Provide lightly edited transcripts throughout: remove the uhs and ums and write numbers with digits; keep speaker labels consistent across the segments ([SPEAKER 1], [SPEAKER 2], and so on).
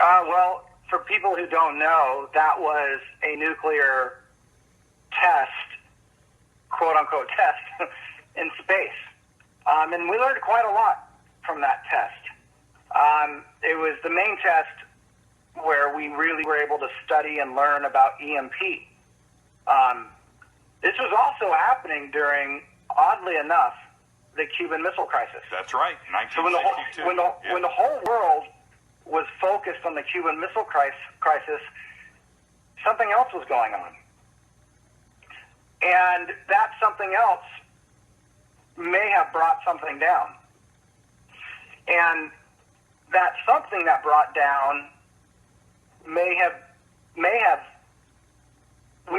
[SPEAKER 1] Well, for people who don't know, that was a nuclear test, quote-unquote test, in space. And we learned quite a lot from that test. It was the main test where we really were able to study and learn about EMP. This was also happening during, oddly enough, the Cuban Missile Crisis.
[SPEAKER 2] That's right, 1962.
[SPEAKER 1] So when the whole world was focused on the Cuban Missile Crisis, something else was going on. And that something else may have brought something down. And that something that brought down we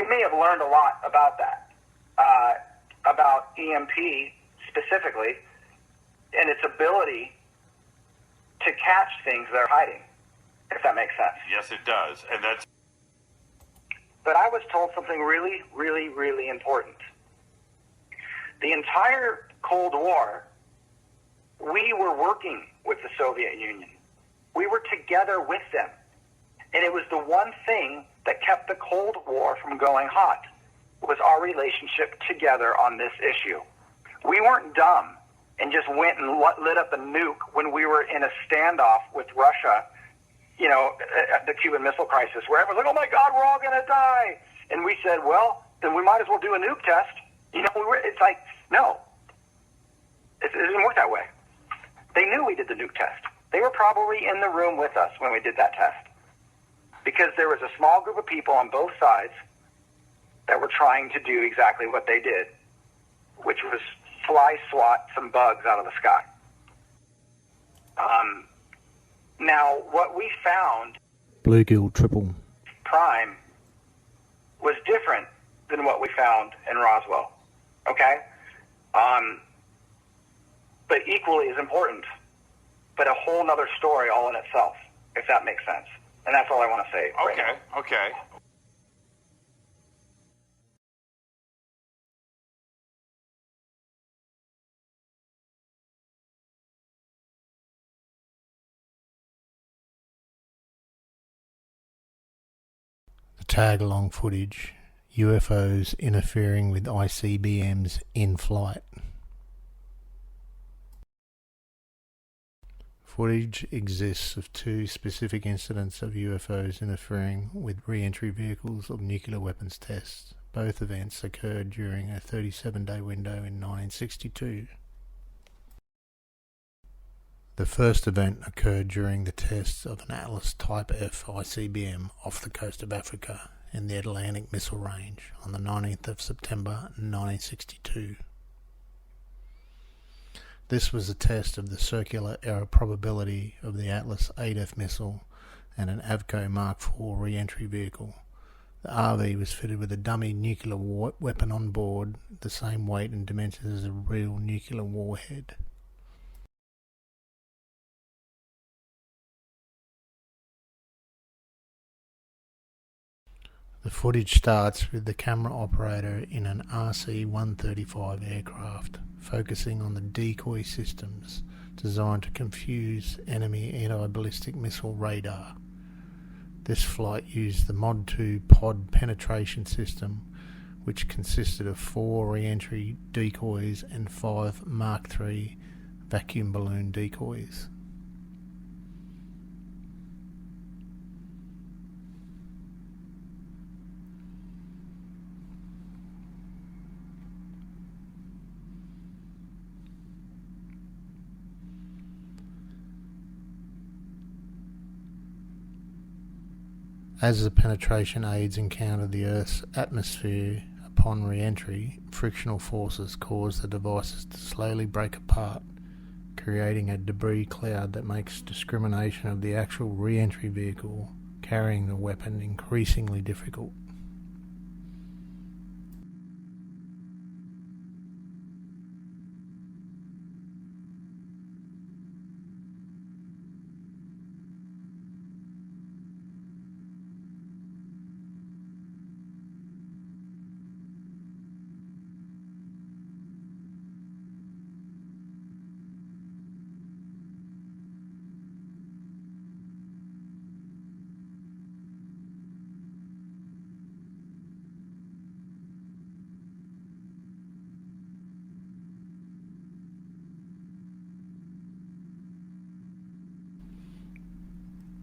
[SPEAKER 1] may have learned a lot about that, about EMP specifically, and its ability to catch things that are hiding, if that makes sense.
[SPEAKER 2] Yes, it does. And that's...
[SPEAKER 1] But I was told something really, really, really important. The entire Cold War, we were working with the Soviet Union. We were together with them. And it was the one thing that kept the Cold War from going hot, was our relationship together on this issue. We weren't dumb and just went and lit up a nuke when we were in a standoff with Russia, you know, at the Cuban Missile Crisis, where everyone's like, oh my God, we're all going to die. And we said, well, then we might as well do a nuke test. You know, it's like, no, it didn't work that way. They knew we did the nuke test. They were probably in the room with us when we did that test, because there was a small group of people on both sides that were trying to do exactly what they did, which was fly swat some bugs out of the sky. Now, what we found,
[SPEAKER 3] Bluegill Triple
[SPEAKER 1] Prime, was different than what we found in Roswell, okay? But equally as important, but a whole nother story all in itself, if that makes sense. And that's all I want to say.
[SPEAKER 2] Okay,
[SPEAKER 1] right now.
[SPEAKER 2] Okay.
[SPEAKER 3] The tag-along footage, UFOs interfering with ICBMs in flight. Footage exists of two specific incidents of UFOs interfering with re-entry vehicles of nuclear weapons tests. Both events occurred during a 37-day window in 1962. The first event occurred during the tests of an Atlas Type F ICBM off the coast of Africa in the Atlantic Missile Range on the 19th of September 1962. This was a test of the circular error probability of the Atlas 8F missile and an Avco Mark IV re-entry vehicle. The RV was fitted with a dummy nuclear weapon on board, the same weight and dimensions as a real nuclear warhead. The footage starts with the camera operator in an RC-135 aircraft, focusing on the decoy systems designed to confuse enemy anti-ballistic missile radar. This flight used the Mod 2 pod penetration system, which consisted of 4 re-entry decoys and 5 Mark III vacuum balloon decoys. As the penetration aids encounter the Earth's atmosphere upon re-entry, frictional forces cause the devices to slowly break apart, creating a debris cloud that makes discrimination of the actual re-entry vehicle carrying the weapon increasingly difficult.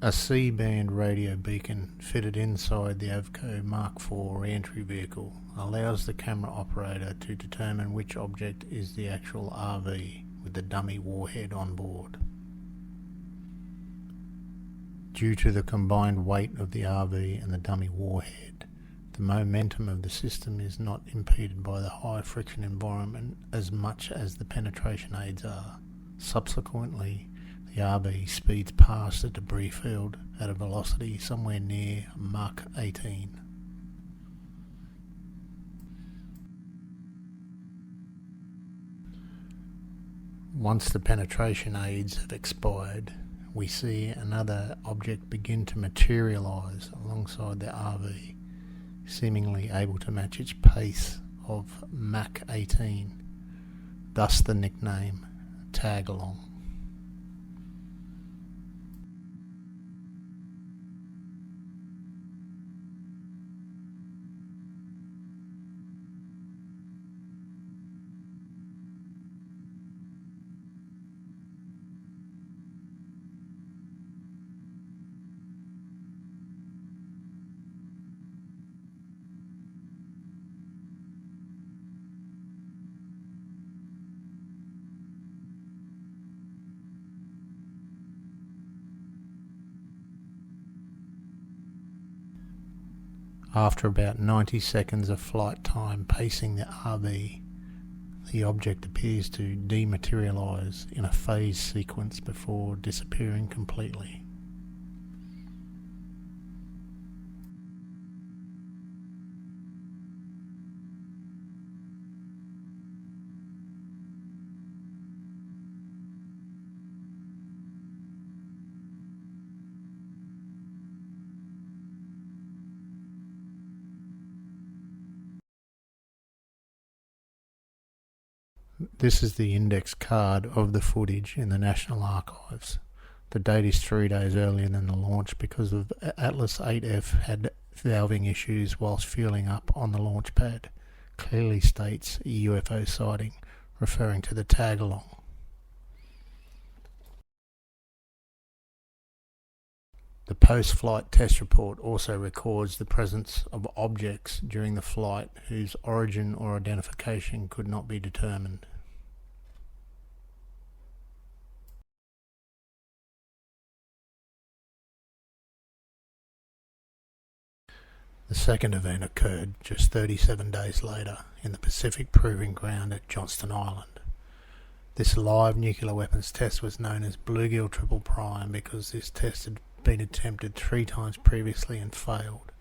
[SPEAKER 3] A C-band radio beacon fitted inside the Avco Mark IV re-entry vehicle allows the camera operator to determine which object is the actual RV with the dummy warhead on board. Due to the combined weight of the RV and the dummy warhead, the momentum of the system is not impeded by the high friction environment as much as the penetration aids are. Subsequently, the RV speeds past the debris field at a velocity somewhere near Mach 18. Once the penetration aids have expired, we see another object begin to materialise alongside the RV, seemingly able to match its pace of Mach 18, thus the nickname tag-along. After about 90 seconds of flight time pacing the RV, the object appears to dematerialise in a phase sequence before disappearing completely. This is the index card of the footage in the National Archives. The date is 3 days earlier than the launch because of Atlas 8F had valving issues whilst fueling up on the launch pad. Clearly states a UFO sighting, referring to the tag-along. The post-flight test report also records the presence of objects during the flight whose origin or identification could not be determined. The second event occurred just 37 days later in the Pacific Proving Ground at Johnston Island. This live nuclear weapons test was known as Bluegill Triple Prime because this test had been attempted 3 times previously and failed.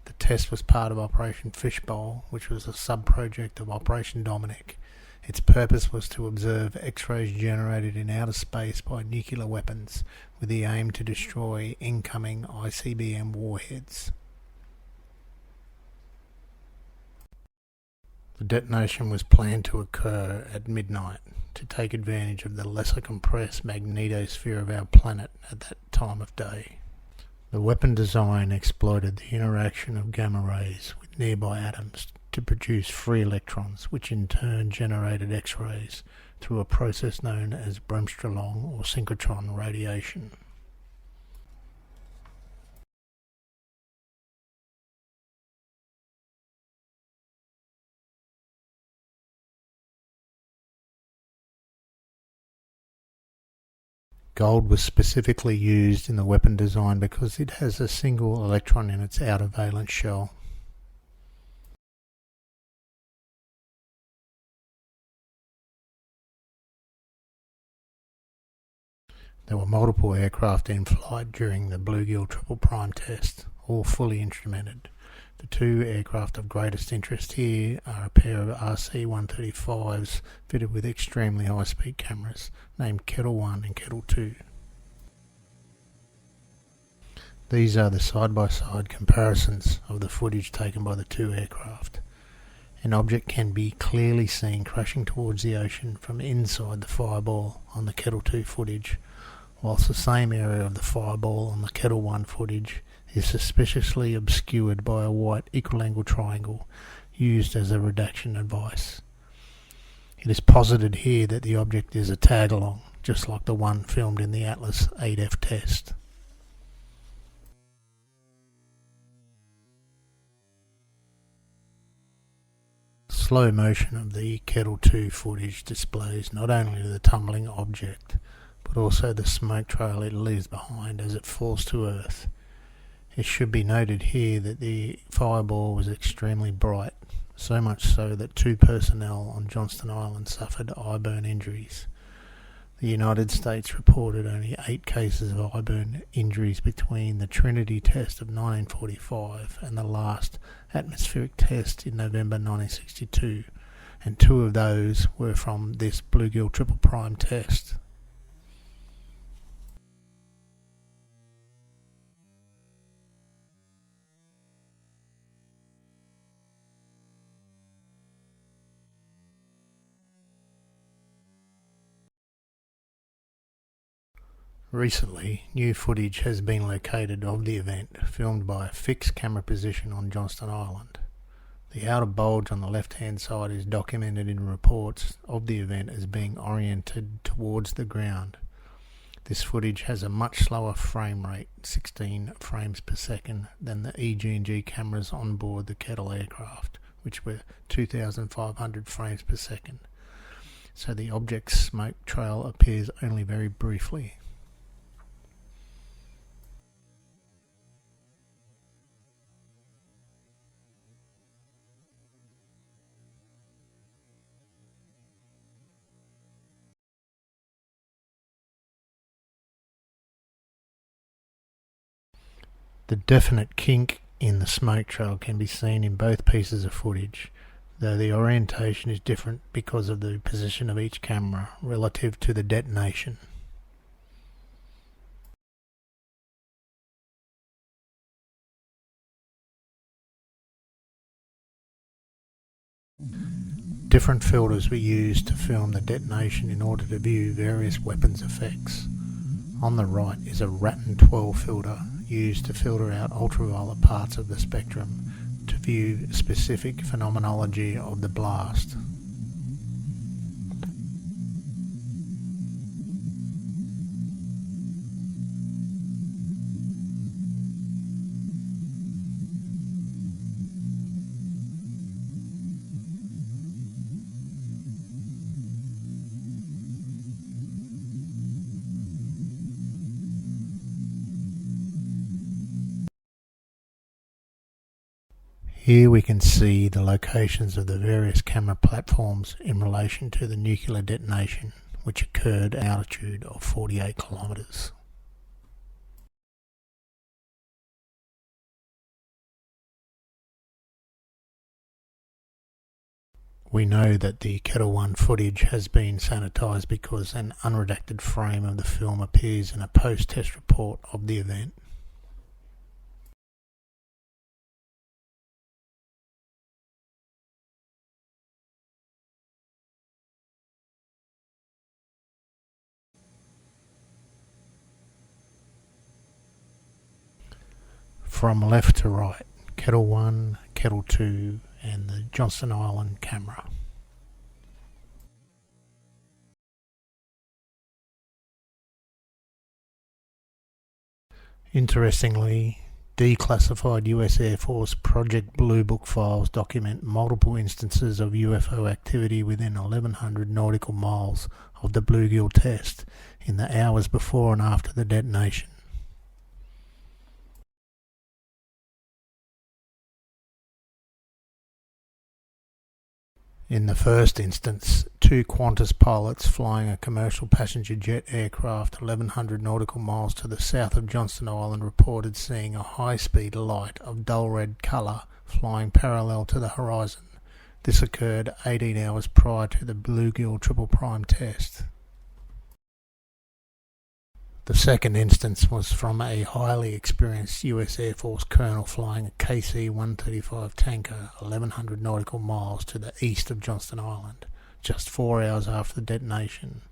[SPEAKER 3] The test was part of Operation Fishbowl, which was a sub-project of Operation Dominic. Its purpose was to observe X-rays generated in outer space by nuclear weapons with the aim to destroy incoming ICBM warheads. The detonation was planned to occur at midnight to take advantage of the lesser compressed magnetosphere of our planet at that time of day. The weapon design exploited the interaction of gamma rays with nearby atoms to produce free electrons, which in turn generated X-rays through a process known as bremsstrahlung or synchrotron radiation. Gold was specifically used in the weapon design because it has a single electron in its outer valence shell. There were multiple aircraft in flight during the Bluegill Triple Prime test, all fully instrumented. The 2 aircraft of greatest interest here are a pair of RC-135s fitted with extremely high-speed cameras named Kettle 1 and Kettle 2. These are the side-by-side comparisons of the footage taken by the 2 aircraft. An object can be clearly seen crashing towards the ocean from inside the fireball on the Kettle 2 footage, whilst the same area of the fireball on the Kettle 1 footage is suspiciously obscured by a white equilateral triangle used as a redaction device. It is posited here that the object is a tag-along, just like the one filmed in the Atlas 8F test. slow motion of the Kettle 2 footage displays not only the tumbling object, but also the smoke trail it leaves behind as it falls to earth. It should be noted here that the fireball was extremely bright, so much so that 2 personnel on Johnston Island suffered eye burn injuries. The United States reported only 8 cases of eye burn injuries between the Trinity test of 1945 and the last atmospheric test in November 1962, and 2 of those were from this Bluegill Triple Prime test. Recently, new footage has been located of the event, filmed by a fixed camera position on Johnston Island. The outer bulge on the left-hand side is documented in reports of the event as being oriented towards the ground. This footage has a much slower frame rate, 16 frames per second, than the EG&G cameras on board the Kettle aircraft, which were 2,500 frames per second. So the object's smoke trail appears only very briefly. The definite kink in the smoke trail can be seen in both pieces of footage, though the orientation is different because of the position of each camera relative to the detonation. Different filters were used to film the detonation in order to view various weapons effects. On the right is a Ratten 12 filter used to filter out ultraviolet parts of the spectrum to view specific phenomenology of the blast. Here we can see the locations of the various camera platforms in relation to the nuclear detonation, which occurred at an altitude of 48 kilometres. We know that the Kettle 1 footage has been sanitised because an unredacted frame of the film appears in a post-test report of the event. From left to right, Kettle 1, Kettle 2 and the Johnston Island camera. Interestingly, declassified US Air Force Project Blue Book files document multiple instances of UFO activity within 1,100 nautical miles of the Bluegill test in the hours before and after the detonation. In the first instance, 2 Qantas pilots flying a commercial passenger jet aircraft 1,100 nautical miles to the south of Johnston Island reported seeing a high-speed light of dull red colour flying parallel to the horizon. This occurred 18 hours prior to the Bluegill Triple Prime test. The second instance was from a highly experienced US Air Force colonel flying a KC-135 tanker 1,100 nautical miles to the east of Johnston Island, just 4 hours after the detonation.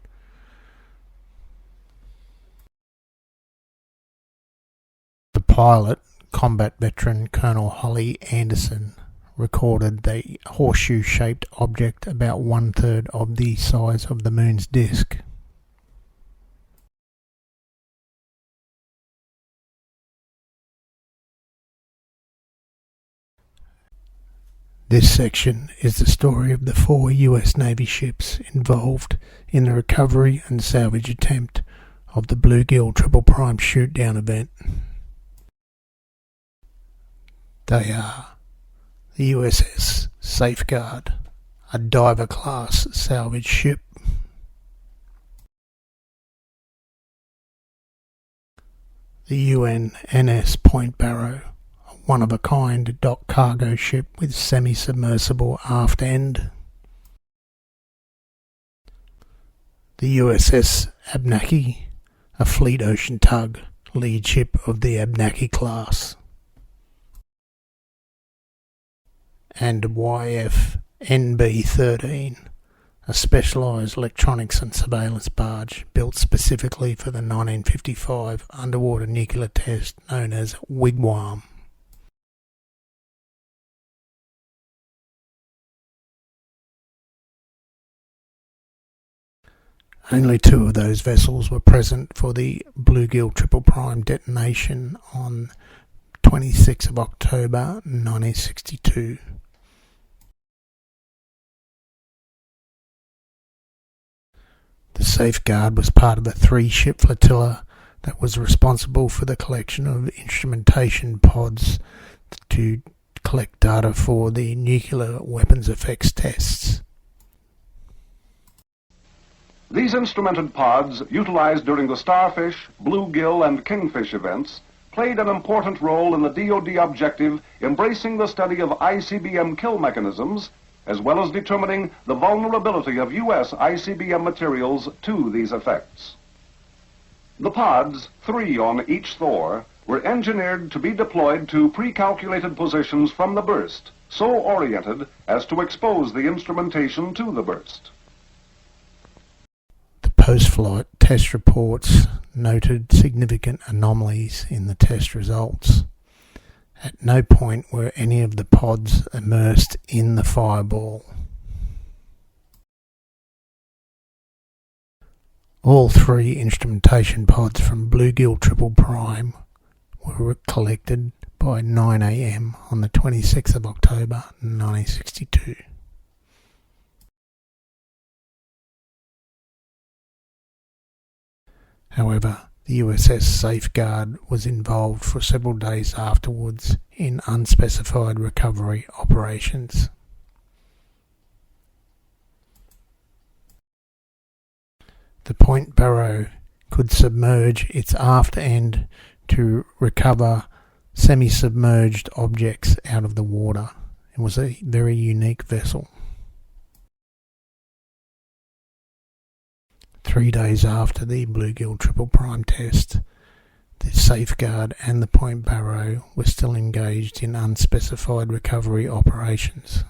[SPEAKER 3] The pilot, combat veteran Colonel Holly Anderson, recorded the horseshoe-shaped object about 1/3 of the size of the moon's disk. This section is the story of the 4 US Navy ships involved in the recovery and salvage attempt of the Bluegill Triple Prime shootdown event. They are the USS Safeguard, a diver-class salvage ship; the UNS Point Barrow, a one-of-a-kind dock cargo ship with semi-submersible aft end; the USS Abenaki, a fleet ocean tug, lead ship of the Abenaki class; and YF NB-13, a specialised electronics and surveillance barge built specifically for the 1955 underwater nuclear test known as Wigwam. Only 2 of those vessels were present for the Bluegill Triple Prime detonation on 26th of October 1962. The Safeguard was part of a 3-ship flotilla that was responsible for the collection of instrumentation pods to collect data for the nuclear weapons effects tests.
[SPEAKER 4] These instrumented pods, utilized during the Starfish, Bluegill, and Kingfish events, played an important role in the DoD objective embracing the study of ICBM kill mechanisms, as well as determining the vulnerability of U.S. ICBM materials to these effects. The pods, 3 on each Thor, were engineered to be deployed to pre-calculated positions from the burst, so oriented as to expose the instrumentation to the burst.
[SPEAKER 3] The post-flight test reports noted significant anomalies in the test results. At no point were any of the pods immersed in the fireball. All 3 instrumentation pods from Bluegill Triple Prime were collected by 9 a.m. on the 26th of October 1962. However, the USS Safeguard was involved for several days afterwards in unspecified recovery operations. The Point Barrow could submerge its aft end to recover semi-submerged objects out of the water. It was a very unique vessel. 3 days after the Bluegill Triple Prime test, the Safeguard and the Point Barrow were still engaged in unspecified recovery operations.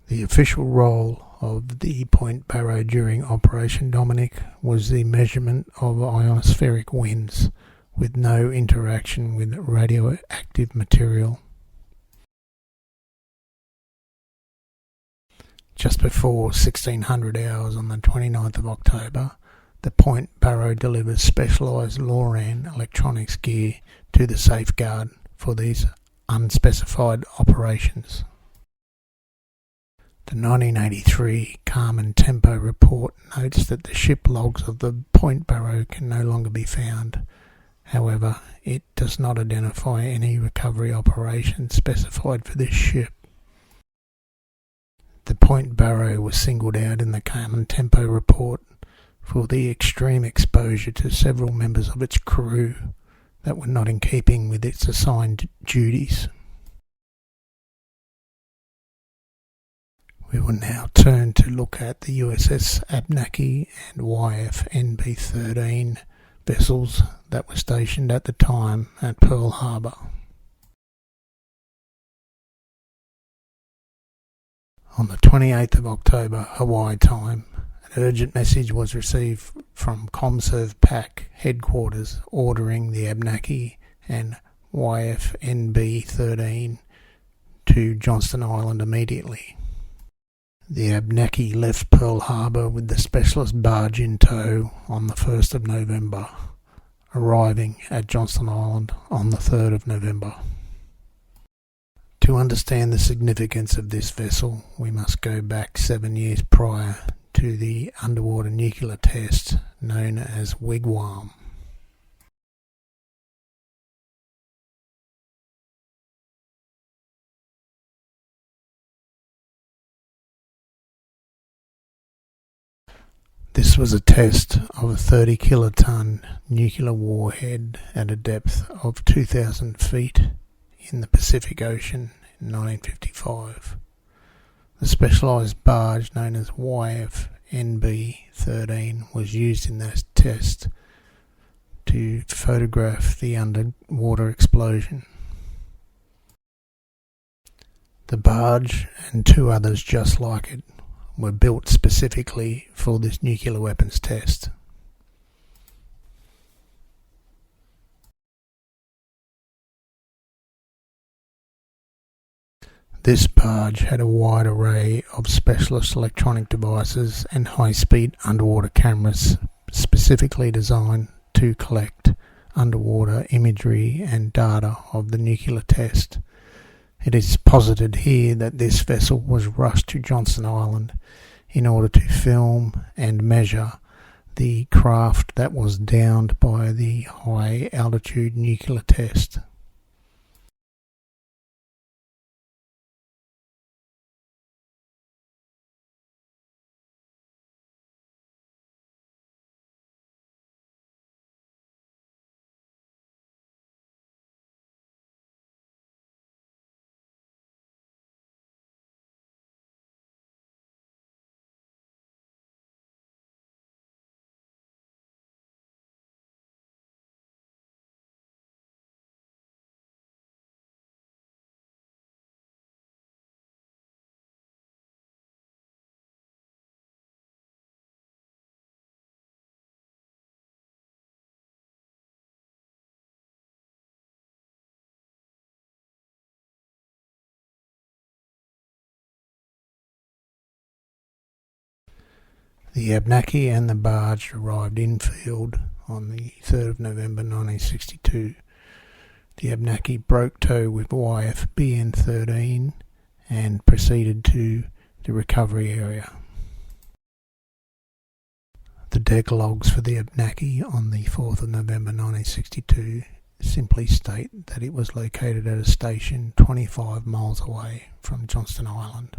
[SPEAKER 3] The official role of the Point Barrow during Operation Dominic was the measurement of ionospheric winds with no interaction with radioactive material. Just before 1600 hours on the 29th of October, the Point Barrow delivers specialised LORAN electronics gear to the Safeguard for these unspecified operations. The 1983 Carmen Tempo report notes that the ship logs of the Point Barrow can no longer be found. However, it does not identify any recovery operations specified for this ship. The Point Barrow was singled out in the Carmen Tempo report for the extreme exposure to several members of its crew that were not in keeping with its assigned duties. We will now turn to look at the USS Abenaki and YF NB-13 vessels that were stationed at the time at Pearl Harbor. On the 28th of October, Hawaii time, an urgent message was received from ComServe PAC headquarters ordering the Abenaki and YF NB-13 to Johnston Island immediately. The Abenaki left Pearl Harbor with the specialist barge in tow on the 1st of November. arriving at Johnston Island on the 3rd of November. To understand the significance of this vessel, we must go back 7 years prior to the underwater nuclear test known as Wigwam. This was a test of a 30 kiloton nuclear warhead at a depth of 2,000 feet in the Pacific Ocean in 1955. The specialised barge known as YF NB-13 was used in that test to photograph the underwater explosion. The barge and two others just like it were built specifically for this nuclear weapons test. This barge had a wide array of specialist electronic devices and high-speed underwater cameras specifically designed to collect underwater imagery and data of the nuclear test. It is posited here that this vessel was rushed to Johnston Island in order to film and measure the craft that was downed by the high altitude nuclear test. The Abenaki and the barge arrived infield on the 3rd of November 1962. The Abenaki broke tow with YF BN-13 and proceeded to the recovery area. The deck logs for the Abenaki on the 4th of November 1962 simply state that it was located at a station 25 miles away from Johnston Island.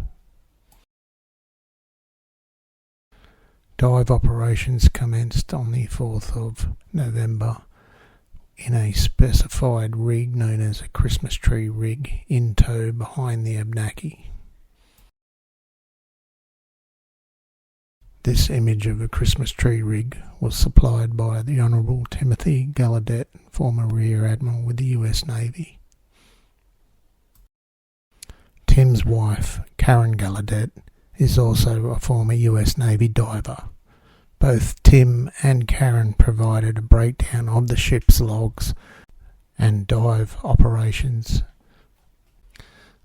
[SPEAKER 3] Dive operations commenced on the 4th of November in a specified rig known as a Christmas tree rig in tow behind the Abenaki. This image of a Christmas tree rig was supplied by the Honourable Timothy Gallaudet, former Rear Admiral with the US Navy. Tim's wife, Karen Gallaudet, is also a former US Navy diver. Both Tim and Karen provided a breakdown of the ship's logs and dive operations.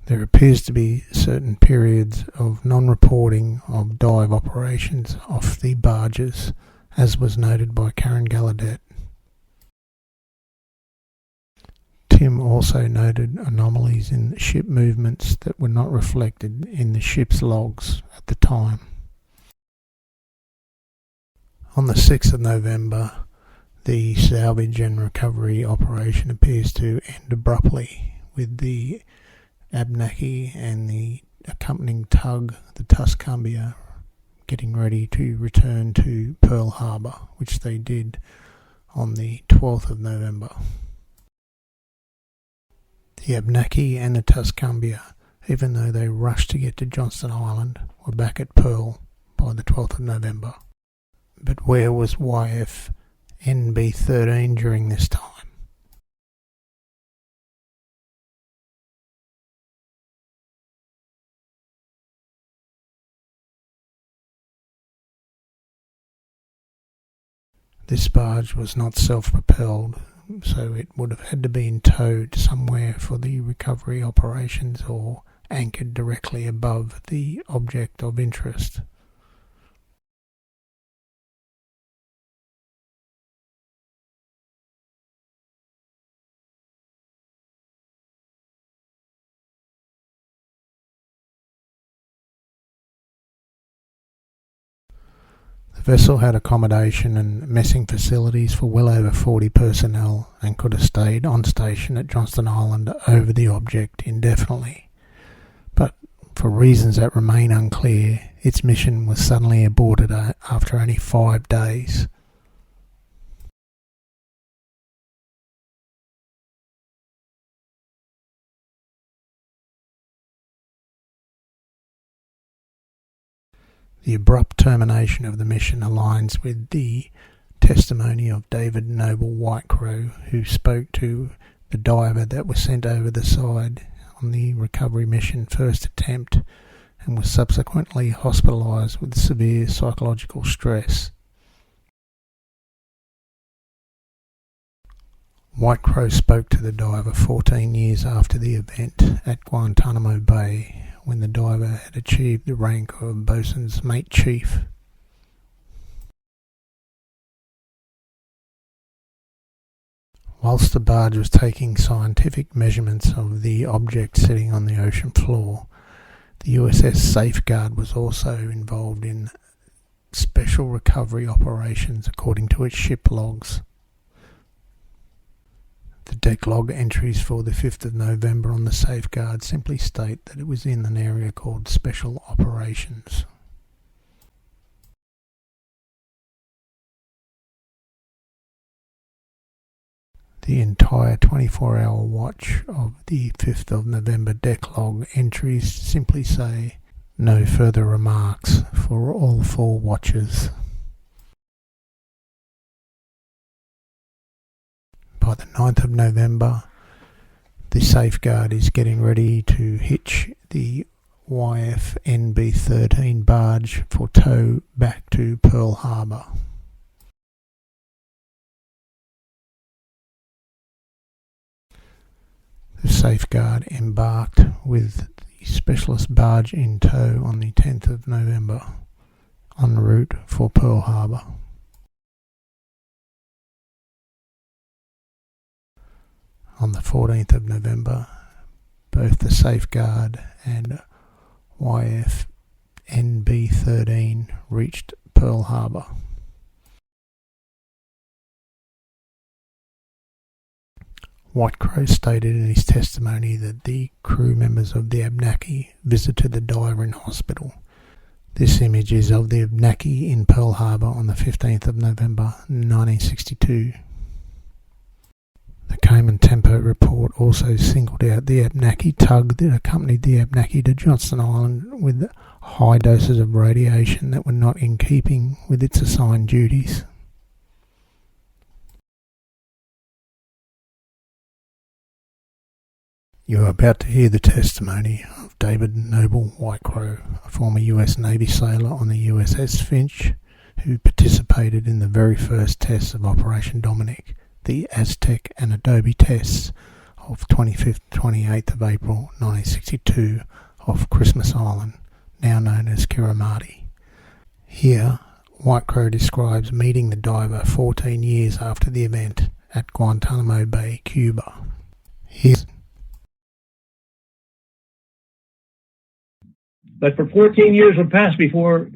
[SPEAKER 3] There appears to be certain periods of non-reporting of dive operations off the barges, as was noted by Karen Gallaudet. Tim also noted anomalies in ship movements that were not reflected in the ship's logs at the time. On the 6th of November, the salvage and recovery operation appears to end abruptly, with the Abenaki and the accompanying tug, the Tuscumbia, getting ready to return to Pearl Harbor, which they did on the 12th of November. The Abenaki and the Tuscumbia, even though they rushed to get to Johnston Island, were back at Pearl by the 12th of November. But where was YF NB-13 during this time? This barge was not self-propelled, so it would have had to be towed somewhere for the recovery operations or anchored directly above the object of interest. The vessel had accommodation and messing facilities for well over 40 personnel and could have stayed on station at Johnston Island over the object indefinitely. But for reasons that remain unclear, its mission was suddenly aborted after only 5 days. The abrupt termination of the mission aligns with the testimony of David Noble Whitecrow, who spoke to the diver that was sent over the side on the recovery mission first attempt and was subsequently hospitalised with severe psychological stress. Whitecrow spoke to the diver 14 years after the event at Guantanamo Bay, when the diver had achieved the rank of boatswain's mate chief. Whilst the barge was taking scientific measurements of the object sitting on the ocean floor, the USS Safeguard was also involved in special recovery operations according to its ship logs. The deck log entries for the 5th of November on the Safeguard simply state that it was in an area called Special Operations. The entire 24-hour watch of the 5th of November deck log entries simply say, "No further remarks" for all 4 watches. By the 9th of November, the Safeguard is getting ready to hitch the YF-NB-13 barge for tow back to Pearl Harbor. The Safeguard embarked with the specialist barge in tow on the 10th of November, en route for Pearl Harbor. On the 14th of November, both the Safeguard and YF-NB-13 reached Pearl Harbor. Whitecrow stated in his testimony that the crew members of the Abenaki visited the diver in hospital. This image is of the Abenaki in Pearl Harbor on the 15th of November 1962. The Cayman Tempo report also singled out the Abenaki tug that accompanied the Abenaki to Johnston Island with high doses of radiation that were not in keeping with its assigned duties. You are about to hear the testimony of David Noble Whitecrow, a former US Navy sailor on the USS Finch, who participated in the very first tests of Operation Dominic, the Aztec and Adobe tests of 25th to 28th of April 1962 off Christmas Island, now known as Kirimati. Here, Whitecrow describes meeting the diver 14 years after the event at Guantanamo Bay, Cuba.
[SPEAKER 5] But for 14 years have passed before,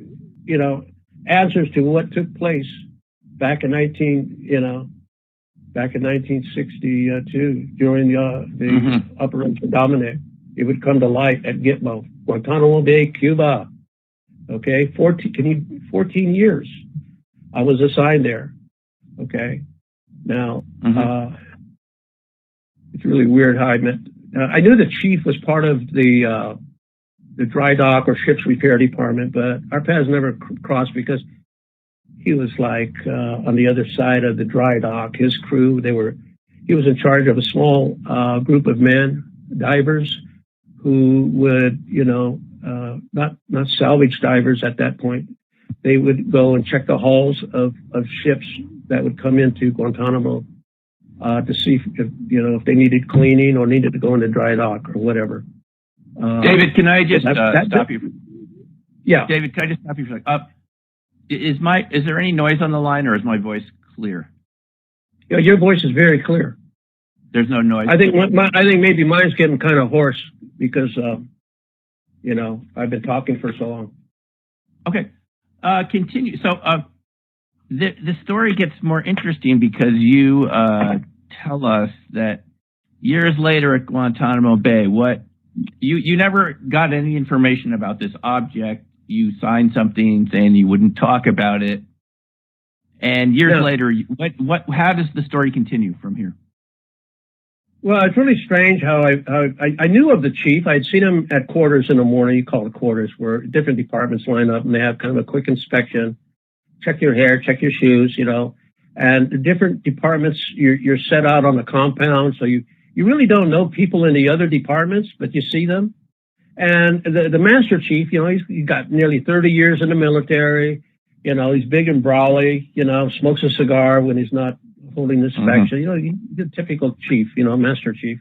[SPEAKER 5] answers to what took place back in 1962 during the Operation Dominic. It would come to light at Gitmo, Guantanamo Bay, Cuba. Okay, 14 years. I was assigned there. Okay, now it's really weird how I met. I knew the chief was part of the dry dock or ships repair department, but our paths never crossed because he was like on the other side of the dry dock. His crew, he was in charge of a small group of men, divers, who would, not salvage divers at that point. They would go and check the hulls of ships that would come into Guantanamo to see if they needed cleaning or needed to go into dry dock or whatever.
[SPEAKER 6] David, can I just stop you?
[SPEAKER 5] Yeah.
[SPEAKER 6] David, can I just stop you for a second? Is there any noise on the line, or is my voice clear?
[SPEAKER 5] Yeah, your voice is very clear.
[SPEAKER 6] There's no noise.
[SPEAKER 5] I think maybe mine's getting kind of hoarse because I've been talking for so long.
[SPEAKER 6] Okay, continue. So the story gets more interesting because you tell us that years later at Guantanamo Bay, you never got any information about this object. You signed something saying you wouldn't talk about it. And years later, how does the story continue from here?
[SPEAKER 5] Well, it's really strange how I knew of the chief. I'd seen him at quarters in the morning. You call it quarters, where different departments line up and they have kind of a quick inspection. Check your hair, check your shoes, and the different departments, you're set out on the compound. So you really don't know people in the other departments, but you see them. And the master chief, he's got nearly 30 years in the military. He's big and brawly, smokes a cigar when he's not holding inspection. He's the typical chief, master chief.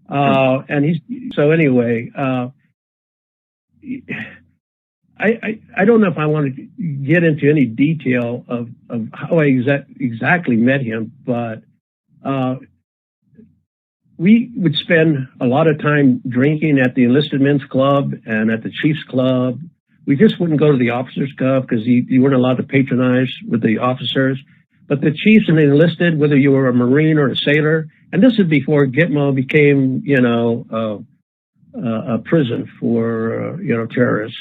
[SPEAKER 5] And anyway, I don't know if I want to get into any detail of how I exactly met him, but we would spend a lot of time drinking at the enlisted men's club and at the chief's club. We just wouldn't go to the officers' club because you weren't allowed to patronize with the officers. But the chiefs and the enlisted, whether you were a Marine or a sailor, and this is before Gitmo became, a prison for, terrorists.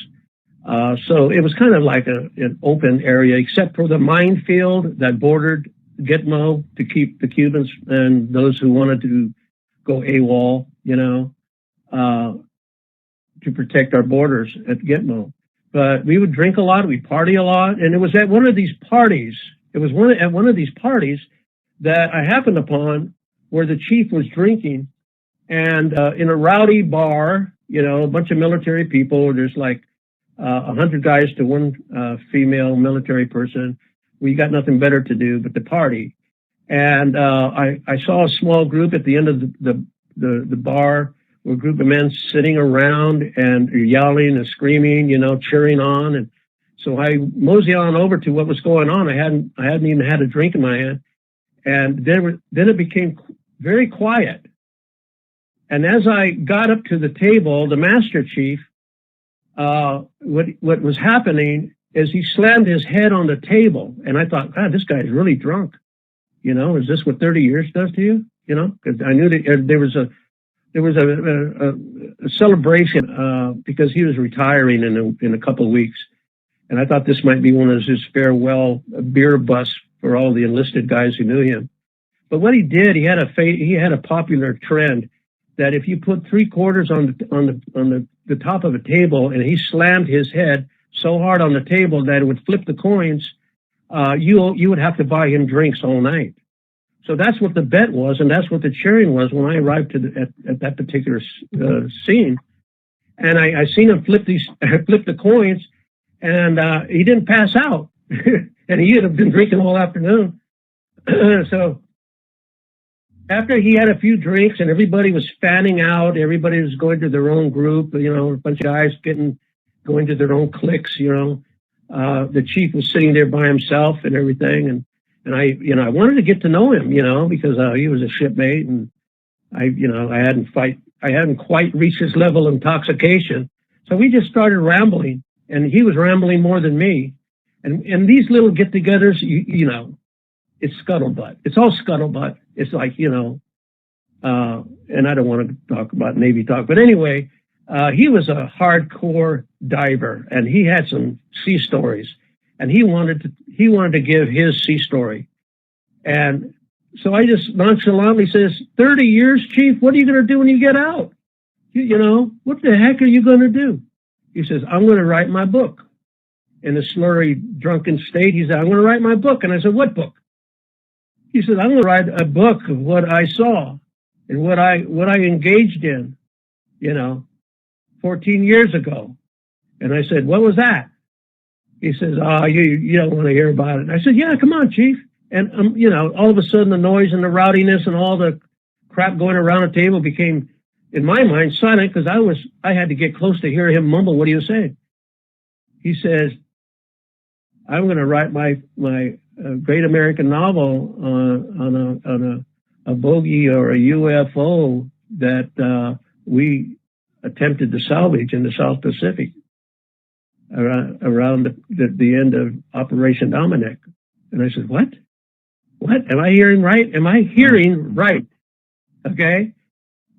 [SPEAKER 5] So it was kind of like an open area, except for the minefield that bordered Gitmo to keep the Cubans and those who wanted to go AWOL, to protect our borders at Gitmo. But we would drink a lot, we'd party a lot, and it was at one of these parties. At one of these parties that I happened upon where the chief was drinking, and in a rowdy bar, a bunch of military people. There's like 100 guys to one female military person. We got nothing better to do but to party. And I saw a small group at the end of the bar, a group of men sitting around and yelling and screaming, cheering on. And so I moseyed on over to what was going on. I hadn't even had a drink in my hand. And then it became very quiet. And as I got up to the table, the master chief, what was happening is he slammed his head on the table. And I thought, God, this guy is really drunk. Is this what 30 years does to you? Because I knew that there was a celebration because he was retiring in a couple of weeks. And I thought this might be one of his farewell beer busts for all the enlisted guys who knew him. But what he did, he had a popular trend that if you put 3 quarters on the top of a table and he slammed his head so hard on the table that it would flip the coins, you would have to buy him drinks all night. So that's what the bet was, and that's what the cheering was when I arrived at that particular scene. And I seen him flip the coins, and he didn't pass out, and he had been drinking all afternoon. So after he had a few drinks and everybody was fanning out, everybody was going to their own group, a bunch of guys going to their own cliques, the chief was sitting there by himself and everything. And I wanted to get to know him, because he was a shipmate, and I hadn't quite reached his level of intoxication. So we just started rambling, and he was rambling more than me. And these little get-togethers, it's scuttlebutt. It's all scuttlebutt. It's like, and I don't want to talk about Navy talk, but anyway, he was a hardcore diver, and he had some sea stories, and he wanted to give his sea story. And so I just nonchalantly says, 30 years, Chief, what are you going to do when you get out? What the heck are you going to do? He says, I'm going to write my book. In a slurry, drunken state, he said, I'm going to write my book. And I said, what book? He said, I'm going to write a book of what I saw and what I engaged in, 14 years ago. And I said, what was that? He says, you don't want to hear about it. I said, yeah, come on, Chief. And, all of a sudden the noise and the rowdiness and all the crap going around the table became, in my mind, silent because I had to get close to hear him mumble what he was saying. He says, I'm going to write my great American novel on a bogey or a UFO that we attempted to salvage in the South Pacific around the end of Operation Dominic. And I said, what? What? Am I hearing right? Am I hearing right? Okay.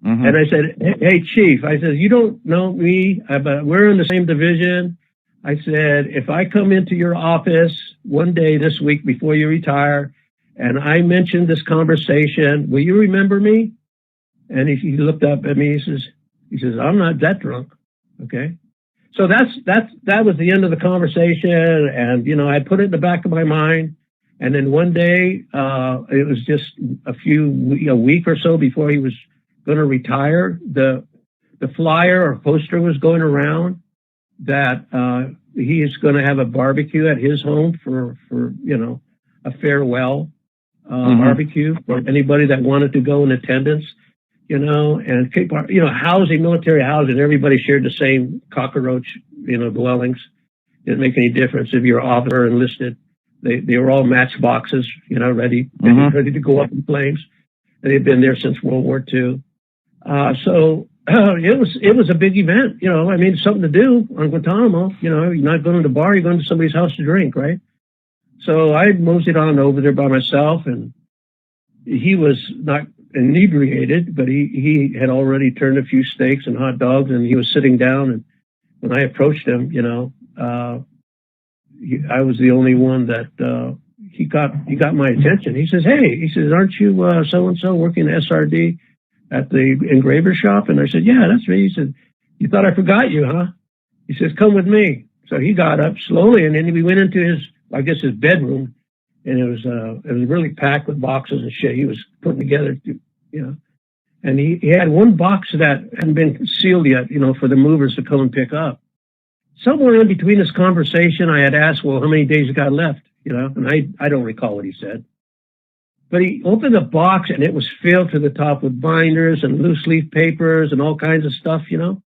[SPEAKER 6] Mm-hmm.
[SPEAKER 5] And I said, hey, Chief, I said, you don't know me, but we're in the same division. I said, if I come into your office one day this week before you retire, and I mentioned this conversation, will you remember me? And he looked up at me. He says, I'm not that drunk. Okay. So that was the end of the conversation. And, you know, I put it in the back of my mind. And then one day, it was just a week or so before he was going to retire, the flyer or poster was going around that he is going to have a barbecue at his home for you know, a farewell barbecue for anybody that wanted to go in attendance, you know, and you know, housing, military housing, everybody shared the same cockroach, you know, dwellings. Didn't make any difference if you're officer or enlisted. They were all matchboxes, you know, ready to go up in flames. They've been there since World War II. So it was a big event, you know. I mean, something to do on Guantanamo. You know, you're not going to the bar, you're going to somebody's house to drink, right? So I moseyed on over there by myself, and he was not inebriated, but he had already turned a few steaks and hot dogs, and he was sitting down. And when I approached him, you know, I was the only one that he got my attention. He says, "Hey," he says, "aren't you so and so working at SRD at the engraver shop?" And I said, "Yeah, that's me." He said, "You thought I forgot you, huh?" He says, "Come with me." So he got up slowly, and then we went into his bedroom, and it was really packed with boxes and shit he was putting together, you know. And he had one box that hadn't been sealed yet, you know, for the movers to come and pick up. Somewhere in between this conversation, I had asked, well, how many days you got left, you know, and I don't recall what he said. But he opened the box, and it was filled to the top with binders and loose leaf papers and all kinds of stuff, you know.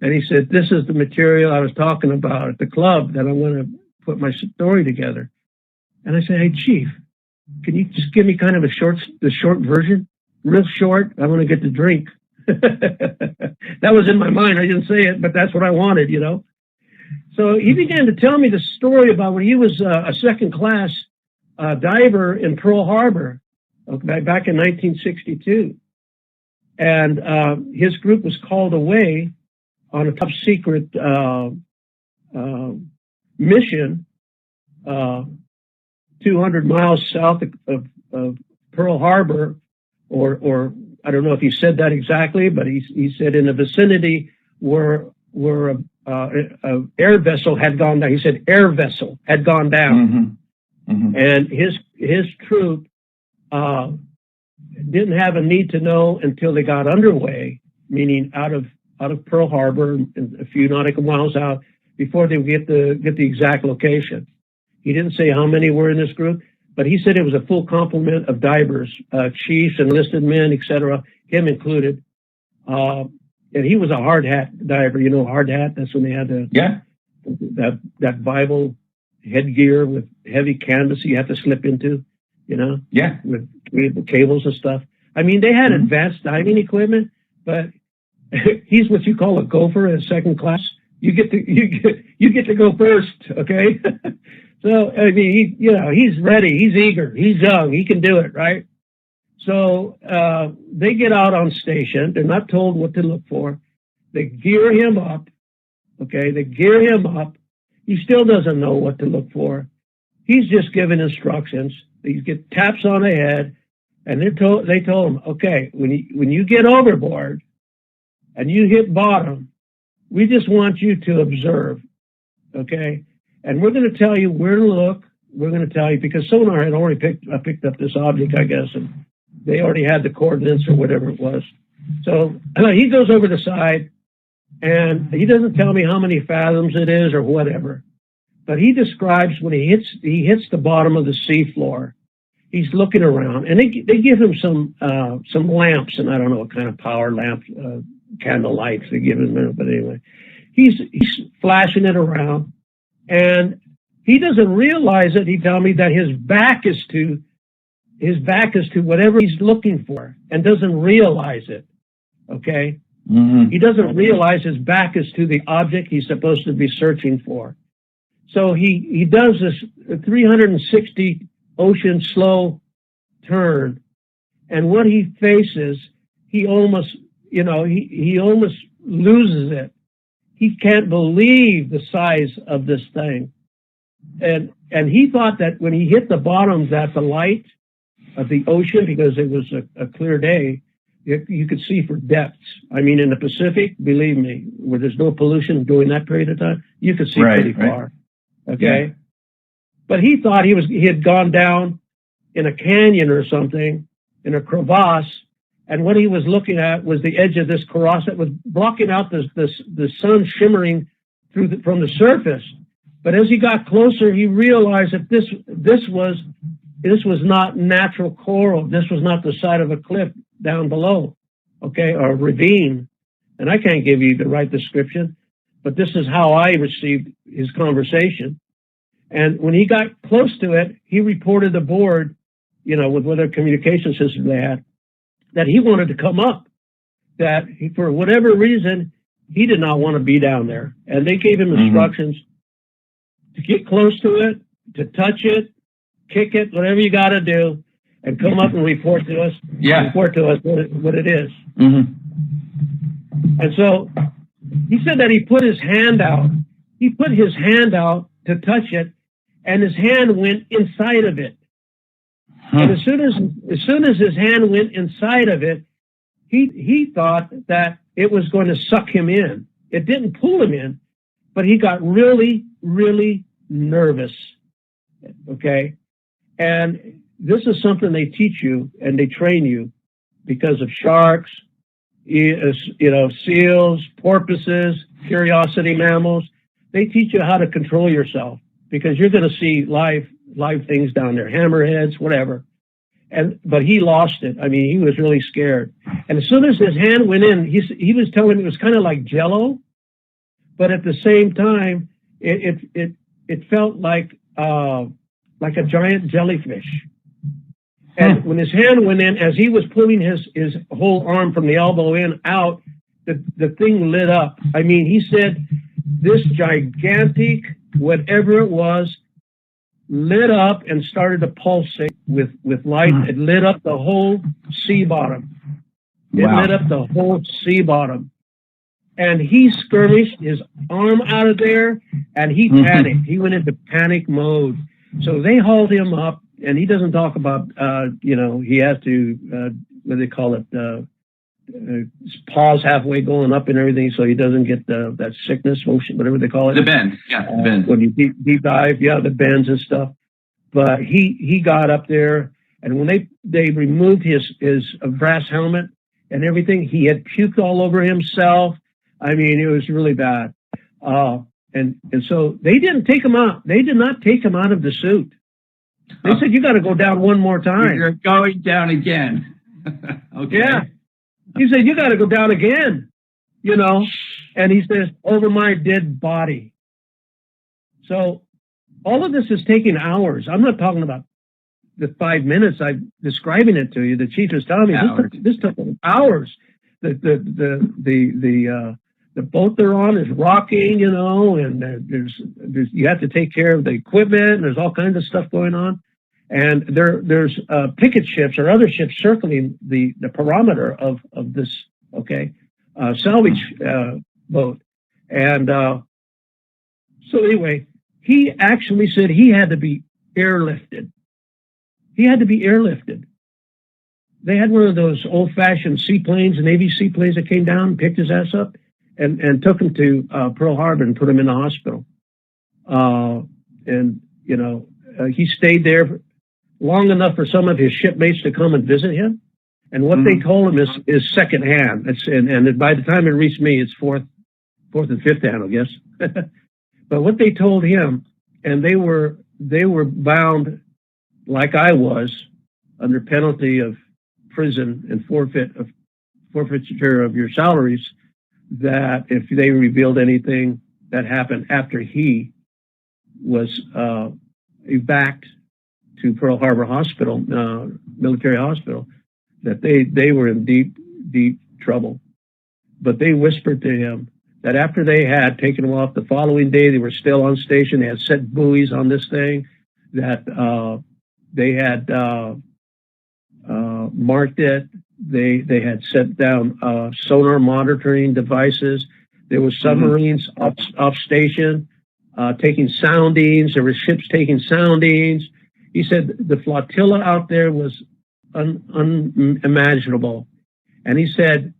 [SPEAKER 5] And he said, "This is the material I was talking about at the club that I'm going to put my story together." And I said, "Hey, Chief, can you just give me kind of the short version? Real short. I want to get the drink." That was in my mind. I didn't say it, but that's what I wanted, you know. So he began to tell me the story about when he was a second-class diver in Pearl Harbor back in 1962. And his group was called away on a top-secret mission 200 miles south of Pearl Harbor, or I don't know if he said that exactly, but he said in the vicinity where a air vessel had gone down. He said air vessel had gone down. And his troop didn't have a need to know until they got underway, meaning out of Pearl Harbor and a few nautical miles out, before they would get the exact location. He didn't say how many were in this group, but he said it was a full complement of divers, chiefs, enlisted men, etc., him included. And he was a hard hat diver. You know, hard hat. That's when they had that Bible headgear with heavy canvas you have to slip into, you know, with cables and stuff. I mean, they had advanced diving equipment, but he's what you call a gopher in second class. You get to go first, okay? So I mean, he's ready, he's eager, he's young, he can do it, right? So they get out on station. They're not told what to look for. They gear him up, okay? They gear him up. He still doesn't know what to look for. He's just given instructions. They get taps on the head, and they told him, okay, when you get overboard and you hit bottom, we just want you to observe, okay? And we're going to tell you where to look. We're going to tell you, because sonar had already picked up this object, I guess, and they already had the coordinates or whatever it was. So he goes over the side, and he doesn't tell me how many fathoms it is or whatever, but he describes when he hits the bottom of the sea floor. He's looking around, and they give him some lamps, and I don't know what kind of power lamp, candle lights they give him, but anyway, he's flashing it around, and he doesn't realize it. He told me that his back is to whatever he's looking for, and doesn't realize it. Okay. He doesn't realize his back is to the object he's supposed to be searching for. So he does this 360 ocean slow turn. And what he faces, he almost, he almost loses it. He can't believe the size of this thing. And he thought that when he hit the bottoms at the light of the ocean, because it was a clear day, you could see for depths. I mean, in the Pacific, believe me, where there's no pollution during that period of time, you could see pretty far. Okay. Yeah. But he thought he had gone down in a canyon or something, in a crevasse, and what he was looking at was the edge of this crevasse that was blocking out the sun shimmering from the surface. But as he got closer, he realized that this was not natural coral. This was not the side of a cliff down below, okay, or a ravine. And I can't give you the right description, but this is how I received his conversation. And when he got close to it, he reported aboard, with whatever communication system they had, that he wanted to come up, that for whatever reason, he did not want to be down there. And they gave him instructions to get close to it, to touch it, kick it, whatever you got to do, and come up and report to us.
[SPEAKER 6] Yeah.
[SPEAKER 5] Report to us what it is.
[SPEAKER 6] Mm-hmm.
[SPEAKER 5] And so he said that he put his hand out. He put his hand out to touch it, and his hand went inside of it. And as soon as his hand went inside of it, he thought that it was going to suck him in. It didn't pull him in, but he got really, really nervous. Okay. And this is something they teach you and they train you because of sharks, seals, porpoises, curiosity mammals. They teach you how to control yourself because you're going to see live things down there, hammerheads, whatever. But he lost it. I mean, he was really scared. And as soon as his hand went in, he was telling me it was kind of like Jello, but at the same time, it felt like a giant jellyfish. And when his hand went in, as he was pulling his whole arm from the elbow in out, the thing lit up. I mean, he said this gigantic, whatever it was, lit up and started to pulsate with light. It lit up the whole sea bottom. It lit up the whole sea bottom. And he skirmished his arm out of there, and he panicked. He went into panic mode. So they hauled him up, and he doesn't talk about, he has to, what do they call it, pause halfway going up and everything, so he doesn't get that sickness, motion, whatever they call it.
[SPEAKER 6] The bend, the bend.
[SPEAKER 5] When you deep dive, the bends and stuff. But he got up there, and when they removed his brass helmet and everything, he had puked all over himself. I mean, it was really bad. And so they didn't take him out. They did not take him out of the suit. They said, you got to go down one more time.
[SPEAKER 6] You're going down again. Okay.
[SPEAKER 5] Yeah. He said, you got to go down again, and he says, over my dead body. So all of this is taking hours. I'm not talking about the 5 minutes I'm describing it to you. The chief was telling me this took hours. The boat they're on is rocking, and there's you have to take care of the equipment. And there's all kinds of stuff going on. And there's picket ships or other ships circling the perimeter of this, salvage boat. And so anyway, he actually said he had to be airlifted. He had to be airlifted. They had one of those old-fashioned seaplanes, Navy seaplanes that came down, picked his ass up, and took him to Pearl Harbor and put him in the hospital. He stayed there long enough for some of his shipmates to come and visit him. And what they told him is secondhand. And by the time it reached me, it's fourth and fifth hand, I guess. But what they told him, and they were bound like I was under penalty of prison and forfeiture of your salaries, that if they revealed anything that happened after he was evac to Pearl Harbor Hospital, military hospital, that they were in deep, deep trouble. But they whispered to him that after they had taken him off, the following day they were still on station. They had set buoys on this thing, that They had marked it. They had sent down sonar monitoring devices. There were submarines off station taking soundings. There were ships taking soundings. He said the flotilla out there was unimaginable. And he said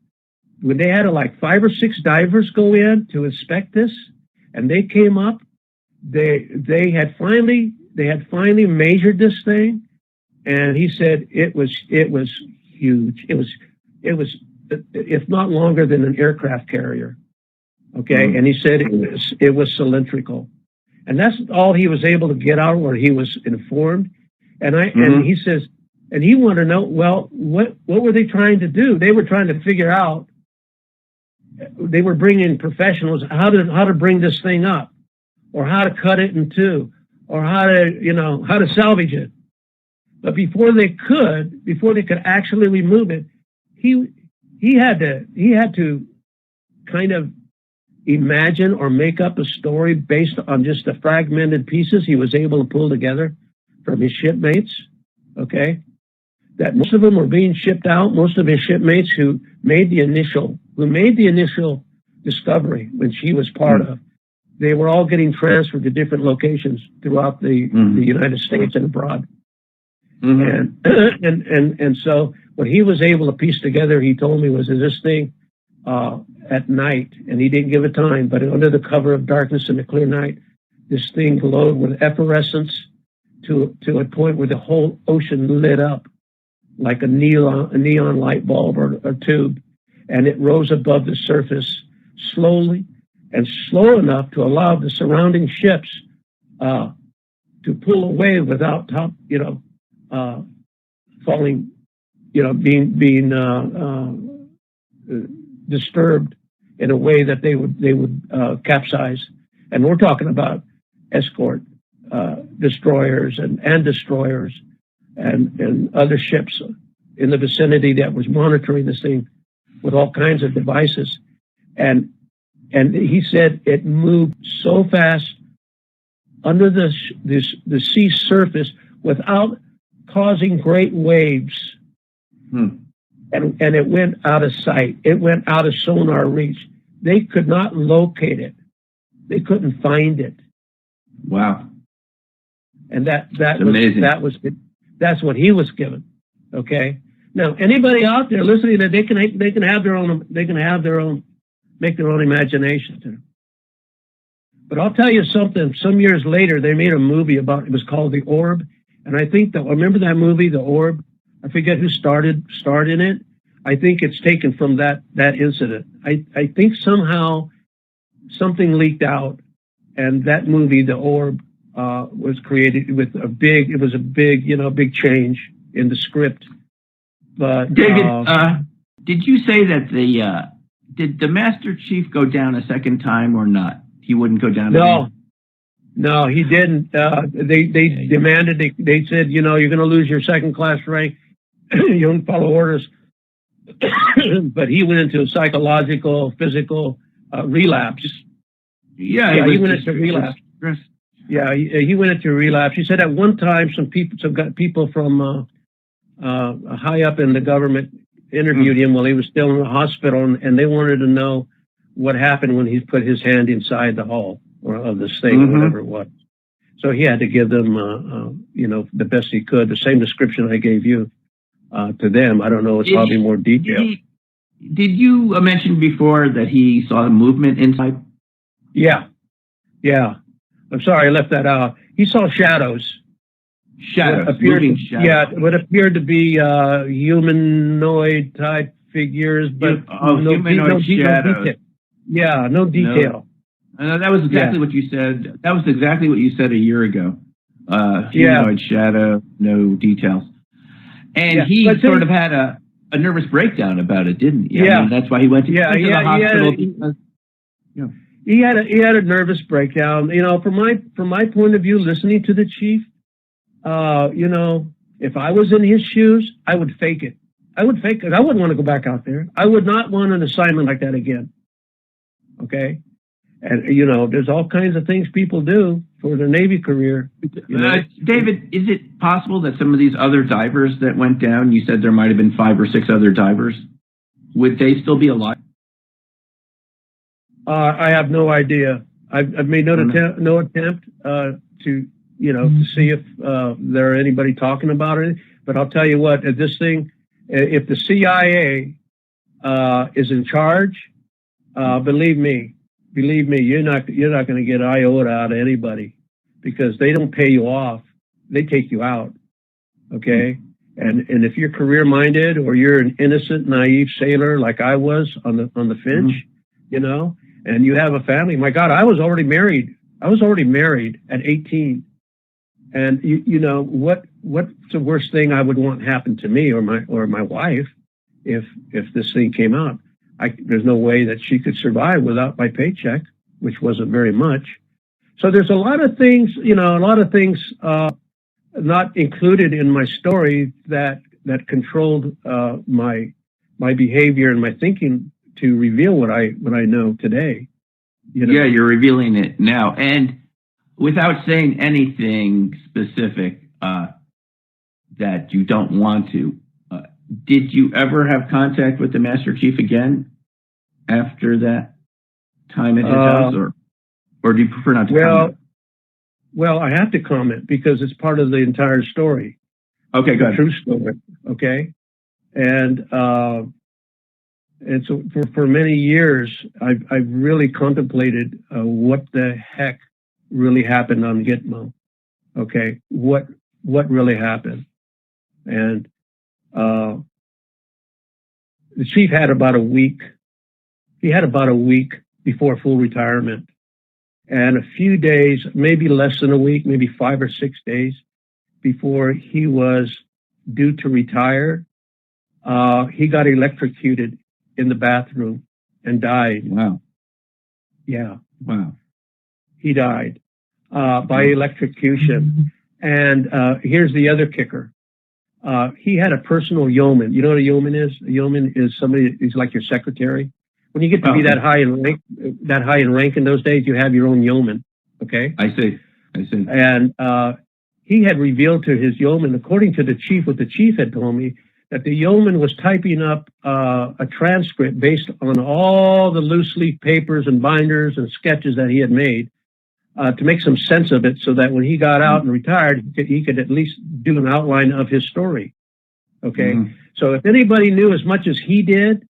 [SPEAKER 5] when they had like 5 or 6 divers go in to inspect this, and they came up, they had finally measured this thing, and he said it was huge. It was if not longer than an aircraft carrier. Okay, and he said it was cylindrical, and that's all he was able to get out, where he was informed. And and he says, and he wanted to know, well, what were they trying to do? They were trying to figure out. They were bringing professionals how to bring this thing up, or how to cut it in two, or how to salvage it. But before they could actually remove it, he had to kind of imagine or make up a story based on just the fragmented pieces he was able to pull together from his shipmates. Okay, that most of them were being shipped out. Most of his shipmates who made the initial discovery, which he was part of, they were all getting transferred to different locations throughout the United States and abroad. And so what he was able to piece together, he told me, was this thing at night, and he didn't give a time, but under the cover of darkness in a clear night, this thing glowed with effervescence to a point where the whole ocean lit up like a neon light bulb or tube, and it rose above the surface slowly and slow enough to allow the surrounding ships to pull away without falling, being disturbed in a way that they would capsize. And we're talking about escort destroyers and destroyers and other ships in the vicinity that was monitoring this thing with all kinds of devices. And he said it moved so fast under the sea surface without causing great waves. And it went out of sight. It went out of sonar reach. They could not locate it. They couldn't find it.
[SPEAKER 6] Wow.
[SPEAKER 5] And that's
[SPEAKER 6] amazing.
[SPEAKER 5] That's what he was given. Okay. Now, anybody out there listening, that they can have their own, make their own imagination. But I'll tell you something. Some years later, they made a movie about, it was called The Orb. And I think remember that movie, The Orb? I forget who starred in it. I think it's taken from that incident. I think somehow something leaked out, and that movie, The Orb, was created with a big change in the script. But
[SPEAKER 6] David, did you say that did the Master Chief go down a second time or not? He wouldn't go down again?
[SPEAKER 5] No, he didn't. They demanded, they said, you're going to lose your second-class rank. You don't follow orders. But he went into a psychological, physical relapse.
[SPEAKER 6] Yeah,
[SPEAKER 5] he went into relapse. Yeah, he went into relapse. He said at one time some people from high up in the government interviewed him while he was still in the hospital, and they wanted to know what happened when he put his hand inside the hull of this thing, or whatever it was. So he had to give them, the best he could. The same description I gave you to them. I don't know. It's probably more detailed.
[SPEAKER 6] Did you mention before that he saw the movement inside?
[SPEAKER 5] Yeah. I'm sorry, I left that out. He saw shadows.
[SPEAKER 6] Moving shadows.
[SPEAKER 5] Yeah, what appeared to be humanoid type figures, but
[SPEAKER 6] humanoid shadows.
[SPEAKER 5] No detail.
[SPEAKER 6] No, that was exactly what you said. That was exactly what you said a year ago. Humanoid shadow, no details. And he sort of had a nervous breakdown about it, didn't he? I mean, that's why he went to the hospital.
[SPEAKER 5] He had a nervous breakdown. From my point of view, listening to the chief, if I was in his shoes, I would fake it. I wouldn't want to go back out there. I would not want an assignment like that again. Okay. And, there's all kinds of things people do for their Navy career.
[SPEAKER 6] David, is it possible that some of these other divers that went down, you said there might have been 5 or 6 other divers, would they still be alive?
[SPEAKER 5] I have no idea. I've made no attempt to see if there are anybody talking about it. But I'll tell you what, this thing, if the CIA is in charge, believe me, you're not going to get iota out of anybody, because they don't pay you off; they take you out. Okay, and if you're career minded, or you're an innocent, naive sailor like I was on the Finch, and you have a family. My God, I was already married. At 18, and what's the worst thing I would want happen to me or my wife if this thing came out? There's no way that she could survive without my paycheck, which wasn't very much. So there's a lot of things, not included in my story that controlled my behavior and my thinking to reveal what I know today.
[SPEAKER 6] Yeah, you're revealing it now, and without saying anything specific that you don't want to. Did you ever have contact with the Master Chief again after that time at his house, or do you prefer not to comment?
[SPEAKER 5] Well, I have to comment because it's part of the entire story.
[SPEAKER 6] Okay, good.
[SPEAKER 5] True story. Okay, and so for many years, I've really contemplated what the heck really happened on Gitmo. Okay, what really happened, and the chief had about a week. He had about a week before full retirement, and a few days, maybe less than a week, maybe 5 or 6 days before he was due to retire, he got electrocuted in the bathroom and died.
[SPEAKER 6] Wow.
[SPEAKER 5] Yeah.
[SPEAKER 6] Wow.
[SPEAKER 5] He died by electrocution. And here's the other kicker. He had a personal yeoman. You know what a yeoman is? A yeoman is somebody who's like your secretary. When you get to be that high in rank in those days, you have your own yeoman. Okay.
[SPEAKER 6] I see.
[SPEAKER 5] And he had revealed to his yeoman, according to the chief, what the chief had told me, that the yeoman was typing up a transcript based on all the loose leaf papers and binders and sketches that he had made to make some sense of it, so that when he got out and retired, he could at least do an outline of his story. Okay. So if anybody knew as much as he did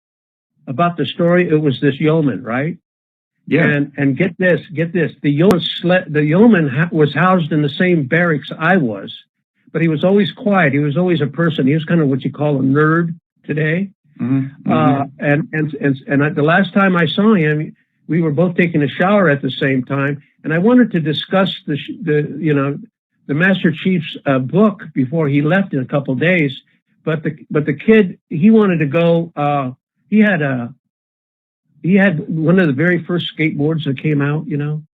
[SPEAKER 5] about the story, it was this yeoman, right?
[SPEAKER 6] Yeah.
[SPEAKER 5] And get this, the yeoman was housed in the same barracks I was, but he was always quiet. He was always a person. He was kind of what you call a nerd today. And the last time I saw him, we were both taking a shower at the same time, and I wanted to discuss the Master Chief's book before he left in a couple of days. But the kid, he wanted to go. He had one of the very first skateboards that came out, and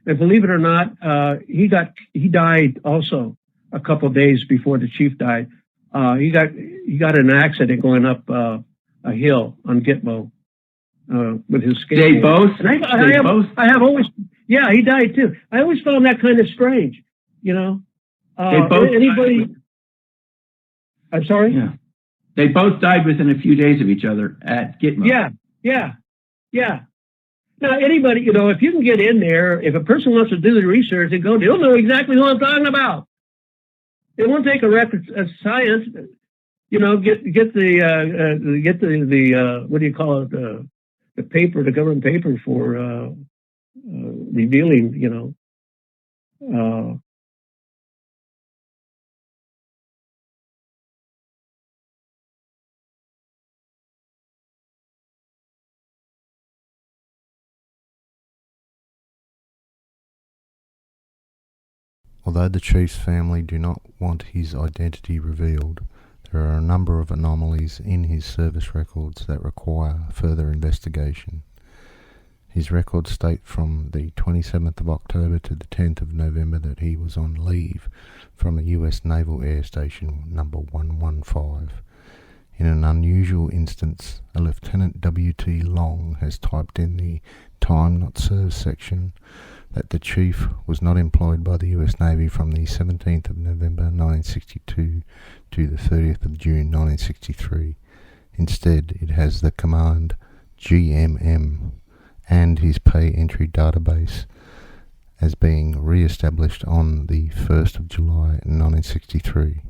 [SPEAKER 5] believe it or not, he died also a couple of days before the chief died. He got in an accident going up a hill on Gitmo with his skateboard.
[SPEAKER 6] They both.
[SPEAKER 5] I have always. Yeah, he died too. I always found that kind of strange.
[SPEAKER 6] They both.
[SPEAKER 5] Anybody? I'm sorry.
[SPEAKER 6] Yeah. They both died within a few days of each other at Gitmo.
[SPEAKER 5] Yeah. Now, anybody, if you can get in there, if a person wants to do the research and go, they'll know exactly what I'm talking about. It won't take a record of science, get the what do you call it, the paper, the government paper for revealing,
[SPEAKER 3] Although the chief's family do not want his identity revealed, there are a number of anomalies in his service records that require further investigation. His records state from the 27th of October to the 10th of November that he was on leave from the US Naval Air Station number 115. In an unusual instance, a Lieutenant W.T. Long has typed in the Time Not Served section that the chief was not employed by the US Navy from the 17th of November 1962 to the 30th of June 1963. Instead, it has the command GMM and his pay entry database as being re-established on the 1st of July 1963.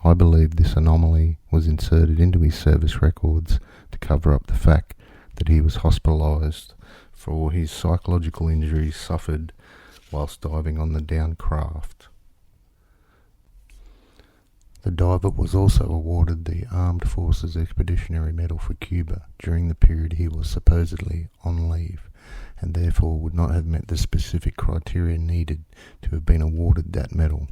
[SPEAKER 3] I believe this anomaly was inserted into his service records to cover up the fact that he was hospitalised for his psychological injuries suffered whilst diving on the downed craft. The diver was also awarded the Armed Forces Expeditionary Medal for Cuba during the period he was supposedly on leave, and therefore would not have met the specific criteria needed to have been awarded that medal.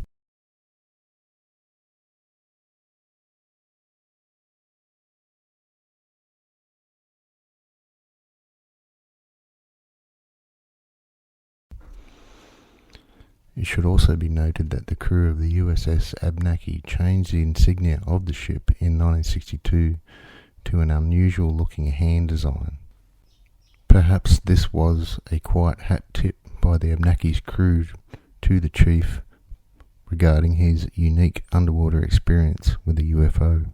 [SPEAKER 3] It should also be noted that the crew of the USS Abenaki changed the insignia of the ship in 1962 to an unusual looking hand design. Perhaps this was a quiet hat tip by the Abenaki's crew to the chief regarding his unique underwater experience with a UFO.